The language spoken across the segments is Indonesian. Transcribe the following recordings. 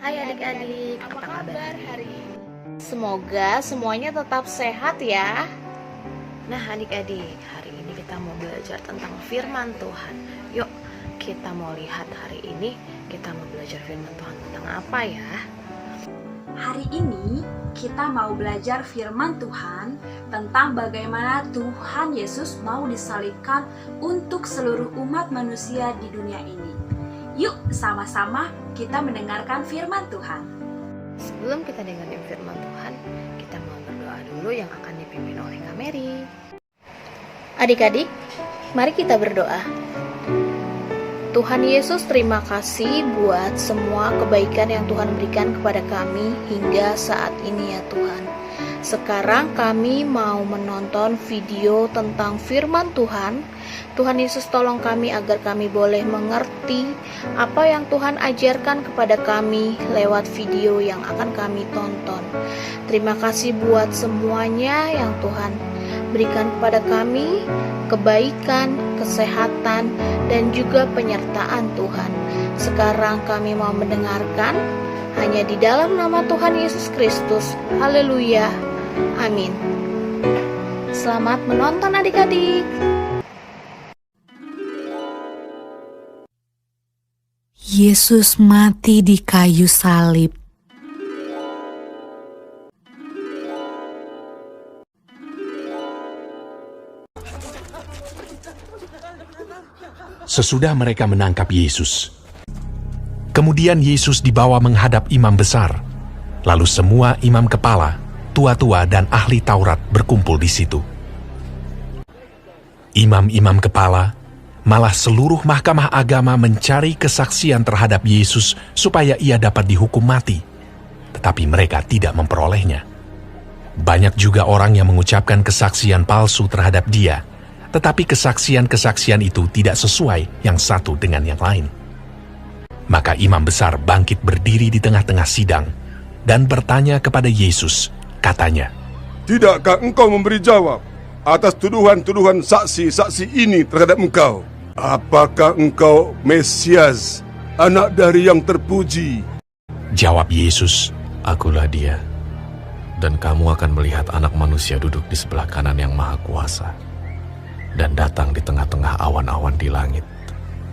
Hai adik-adik, Apa kabar hari ini? Semoga semuanya tetap sehat ya. Nah adik-adik, hari ini kita mau belajar tentang firman Tuhan. Yuk, kita mau lihat hari ini kita mau belajar firman Tuhan tentang apa ya? Hari ini kita mau belajar firman Tuhan tentang bagaimana Tuhan Yesus mau disalibkan untuk seluruh umat manusia di dunia ini. Yuk sama-sama kita mendengarkan firman Tuhan. Sebelum kita dengerin firman Tuhan, kita mau berdoa dulu yang akan dipimpin oleh Kak Mary. Adik-adik, mari kita berdoa. Tuhan Yesus, terima kasih buat semua kebaikan yang Tuhan berikan kepada kami hingga saat ini ya Tuhan. Sekarang kami mau menonton video tentang firman Tuhan. Tuhan Yesus tolong kami agar kami boleh mengerti apa yang Tuhan ajarkan kepada kami lewat video yang akan kami tonton. Terima kasih buat semuanya yang Tuhan berikan kepada kami, kebaikan, kesehatan, dan juga penyertaan Tuhan. Sekarang kami mau mendengarkan hanya di dalam nama Tuhan Yesus Kristus. Haleluya. Amin. Selamat menonton adik-adik. Yesus mati di kayu salib. Sesudah mereka menangkap Yesus, kemudian Yesus dibawa menghadap imam besar. Lalu semua imam kepala, tua-tua dan ahli Taurat berkumpul di situ. Imam-imam kepala, malah seluruh mahkamah agama mencari kesaksian terhadap Yesus supaya ia dapat dihukum mati. Tetapi mereka tidak memperolehnya. Banyak juga orang yang mengucapkan kesaksian palsu terhadap dia, tetapi kesaksian-kesaksian itu tidak sesuai yang satu dengan yang lain. Maka imam besar bangkit berdiri di tengah-tengah sidang dan bertanya kepada Yesus, katanya, "Tidakkah engkau memberi jawab atas tuduhan-tuduhan saksi-saksi ini terhadap engkau? Apakah engkau Mesias, anak dari yang terpuji?" Jawab Yesus, "Akulah dia, dan kamu akan melihat anak manusia duduk di sebelah kanan yang maha kuasa, dan datang di tengah-tengah awan-awan di langit."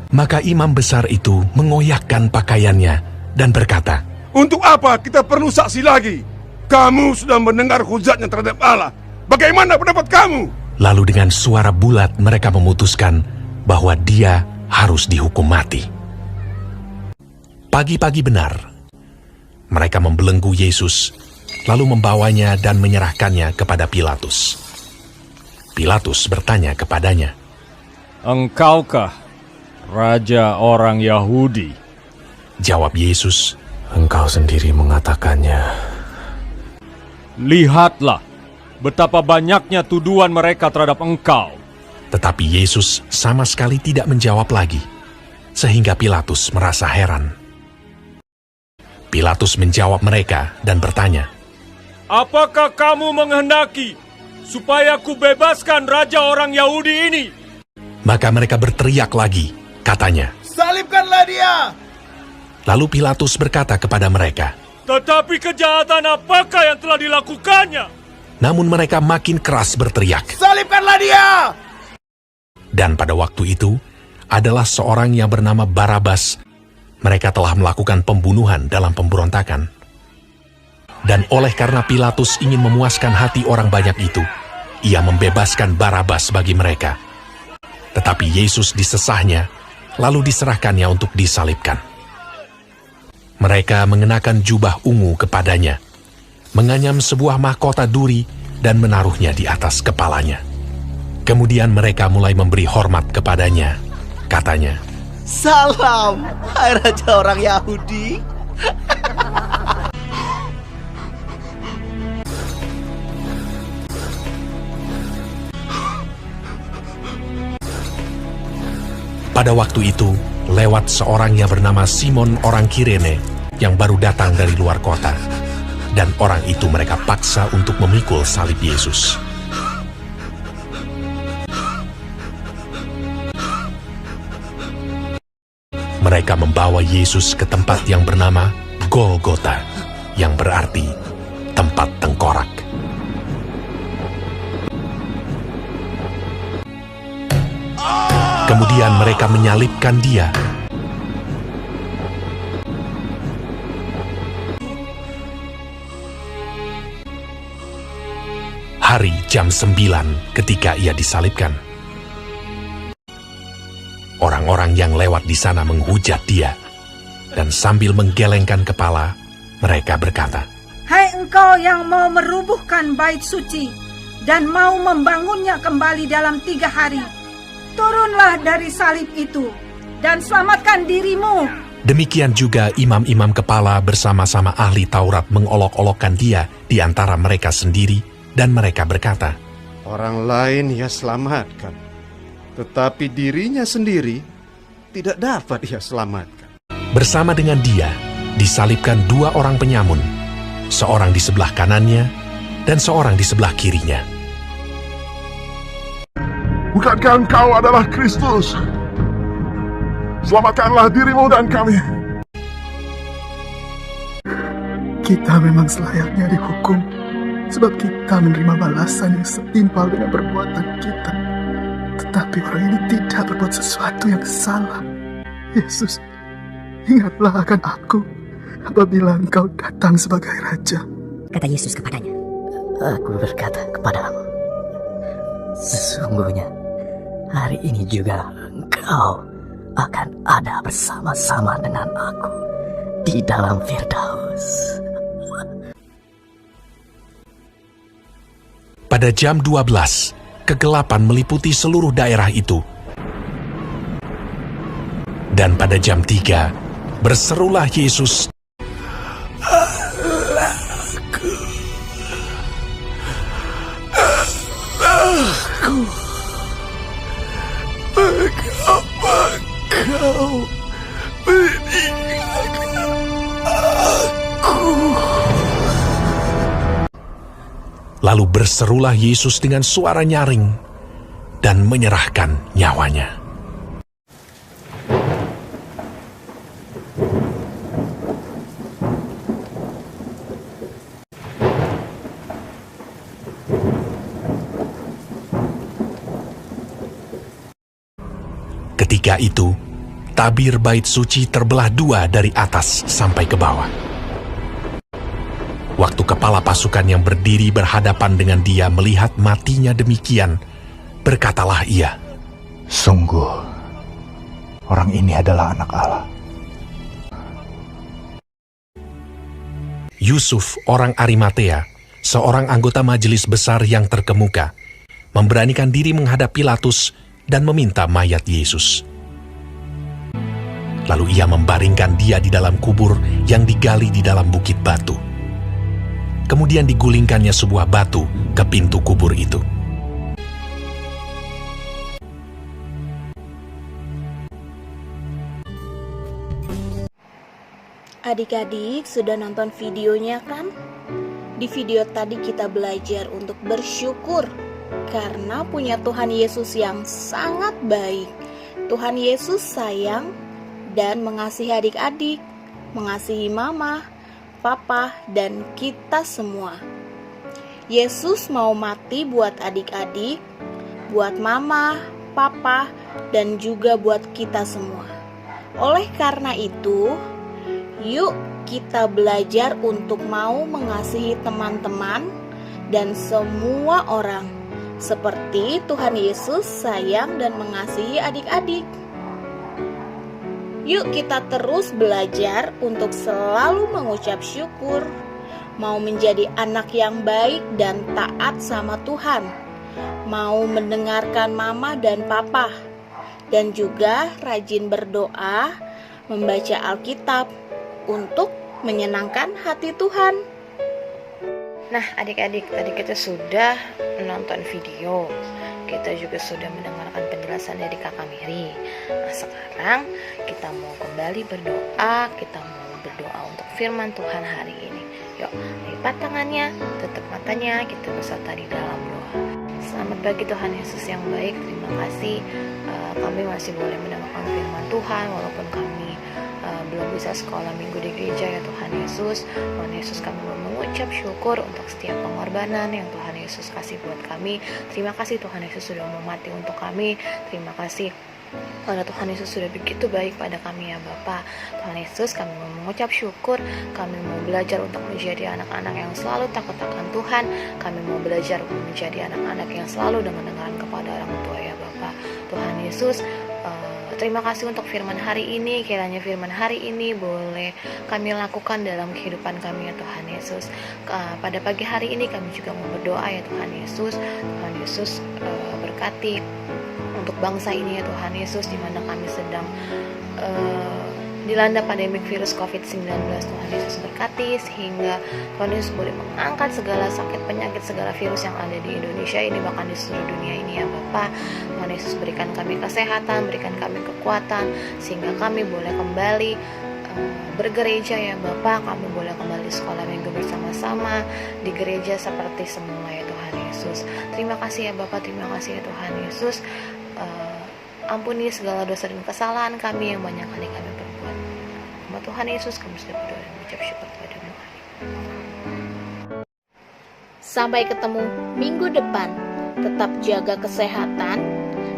Maka imam besar itu mengoyakkan pakaiannya dan berkata, "Untuk apa kita perlu saksi lagi? Kamu sudah mendengar hujatnya terhadap Allah. Bagaimana pendapat kamu?" Lalu dengan suara bulat mereka memutuskan bahwa dia harus dihukum mati. Pagi-pagi benar, mereka membelenggu Yesus, lalu membawanya dan menyerahkannya kepada Pilatus. Pilatus bertanya kepadanya, "Engkaukah raja orang Yahudi?" Jawab Yesus, "Engkau sendiri mengatakannya." "Lihatlah betapa banyaknya tuduhan mereka terhadap engkau." Tetapi Yesus sama sekali tidak menjawab lagi, sehingga Pilatus merasa heran. Pilatus menjawab mereka dan bertanya, "Apakah kamu menghendaki supaya ku bebaskan raja orang Yahudi ini?" Maka mereka berteriak lagi, katanya, "Salibkanlah dia!" Lalu Pilatus berkata kepada mereka, "Tetapi kejahatan apakah yang telah dilakukannya?" namun mereka makin keras berteriak. "Salibkanlah dia!" Dan pada waktu itu, adalah seorang yang bernama Barabas. Mereka telah melakukan pembunuhan dalam pemberontakan. Dan oleh karena Pilatus ingin memuaskan hati orang banyak itu, ia membebaskan Barabas bagi mereka. Tetapi Yesus disesahnya, lalu diserahkannya untuk disalibkan. Mereka mengenakan jubah ungu kepadanya, menganyam sebuah mahkota duri dan menaruhnya di atas kepalanya. Kemudian mereka mulai memberi hormat kepadanya. Katanya, "Salam, hai raja orang Yahudi." pada waktu itu, lewat seorang yang bernama Simon orang Kirene yang baru datang dari luar kota. Dan orang itu mereka paksa untuk memikul salib Yesus. Mereka membawa Yesus ke tempat yang bernama Golgota, yang berarti tempat tengkorak. Kemudian mereka menyalibkan dia. Hari jam 9 ketika ia disalibkan. Orang-orang yang lewat di sana menghujat dia, dan sambil menggelengkan kepala, mereka berkata, "Hai engkau yang mau merubuhkan bait suci dan mau membangunnya kembali dalam 3 hari, turunlah dari salib itu dan selamatkan dirimu." Demikian juga imam-imam kepala bersama-sama ahli Taurat mengolok-olokkan dia di antara mereka sendiri, dan mereka berkata, "Orang lain ia selamatkan, tetapi dirinya sendiri tidak dapat ia selamatkan." Bersama dengan dia disalibkan 2 orang penyamun, seorang di sebelah kanannya dan seorang di sebelah kirinya. Bukankah engkau adalah Kristus? Selamatkanlah dirimu dan kami. Kita memang selayaknya dihukum, sebab kita menerima balasan yang setimpal dengan perbuatan kita. Tetapi orang ini tidak berbuat sesuatu yang salah. Yesus, ingatlah akan aku apabila engkau datang sebagai Raja. Kata Yesus kepadanya, "Aku berkata kepadamu, sesungguhnya hari ini juga engkau akan ada bersama-sama dengan aku di dalam Firdaus." Pada jam 12, kegelapan meliputi seluruh daerah itu. Dan pada jam 3, berserulah Yesus, Allahku, mengapa kau meninggalkan aku? Lalu berserulah Yesus dengan suara nyaring dan menyerahkan nyawanya. Ketika itu, tabir bait suci terbelah 2 dari atas sampai ke bawah. Waktu kepala pasukan yang berdiri berhadapan dengan dia melihat matinya demikian, berkatalah ia, "Sungguh, orang ini adalah anak Allah." Yusuf, orang Arimatea, seorang anggota majelis besar yang terkemuka, memberanikan diri menghadap Pilatus dan meminta mayat Yesus. Lalu ia membaringkan dia di dalam kubur yang digali di dalam bukit batu. Kemudian digulingkannya sebuah batu ke pintu kubur itu. Adik-adik sudah nonton videonya kan? Di video tadi kita belajar untuk bersyukur karena punya Tuhan Yesus yang sangat baik. Tuhan Yesus sayang dan mengasihi adik-adik, mengasihi mama, papa, dan kita semua. Yesus mau mati buat adik-adik, buat mama, papa, dan juga buat kita semua. Oleh karena itu, yuk kita belajar untuk mau mengasihi teman-teman dan semua orang, seperti Tuhan Yesus sayang dan mengasihi adik-adik. Yuk kita terus belajar untuk selalu mengucap syukur, mau menjadi anak yang baik dan taat sama Tuhan, mau mendengarkan mama dan papa, dan juga rajin berdoa, membaca Alkitab untuk menyenangkan hati Tuhan. Nah adik-adik, tadi kita sudah menonton video, kita juga sudah mendengarkan penjelasan dari Kakak Mary. Nah sekarang kita mau kembali berdoa, kita mau berdoa untuk firman Tuhan hari ini. Yuk, lipat tangannya, tutup matanya, kita bersatu di dalam doa. Selamat pagi Tuhan Yesus yang baik, terima kasih kami masih boleh mendengarkan firman Tuhan walaupun kami belum bisa sekolah minggu di gereja ya Tuhan Yesus. Tuhan Yesus, kami mau mengucap syukur untuk setiap pengorbanan yang Tuhan Yesus kasih buat kami. Terima kasih Tuhan Yesus sudah mau mati untuk kami. Terima kasih karena Tuhan Yesus sudah begitu baik pada kami ya Bapa. Tuhan Yesus, kami mau mengucap syukur. Kami mau belajar untuk menjadi anak-anak yang selalu takut akan Tuhan. Kami mau belajar untuk menjadi anak-anak yang selalu dengar-dengaran kepada orang tua ya Bapa. Tuhan Yesus, terima kasih untuk firman hari ini. Kiranya firman hari ini boleh kami lakukan dalam kehidupan kami ya Tuhan Yesus. Pada pagi hari ini kami juga mau berdoa ya Tuhan Yesus. Tuhan Yesus, berkati untuk bangsa ini ya Tuhan Yesus, di mana kami sedang dilanda pandemik virus COVID-19. Tuhan Yesus berkati sehingga Tuhan Yesus boleh mengangkat segala sakit, penyakit, segala virus yang ada di Indonesia ini, bahkan di seluruh dunia ini ya Bapa. Tuhan Yesus berikan kami kesehatan, berikan kami kekuatan sehingga kami boleh kembali bergereja ya Bapa. Kami boleh kembali sekolah minggu bersama-sama di gereja seperti semula ya Tuhan Yesus. Terima kasih ya Bapa, terima kasih ya Tuhan Yesus. Ampuni segala dosa dan kesalahan kami yang banyak kali kami perbuat. Nama Tuhan Yesus kami sudah berdoa dan mengucap syukur kepada-Mu. Sampai ketemu minggu depan. Tetap jaga kesehatan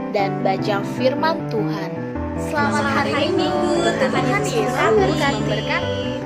dan baca firman Tuhan. Selamat hari Minggu. Tuhan Yesus memberkati.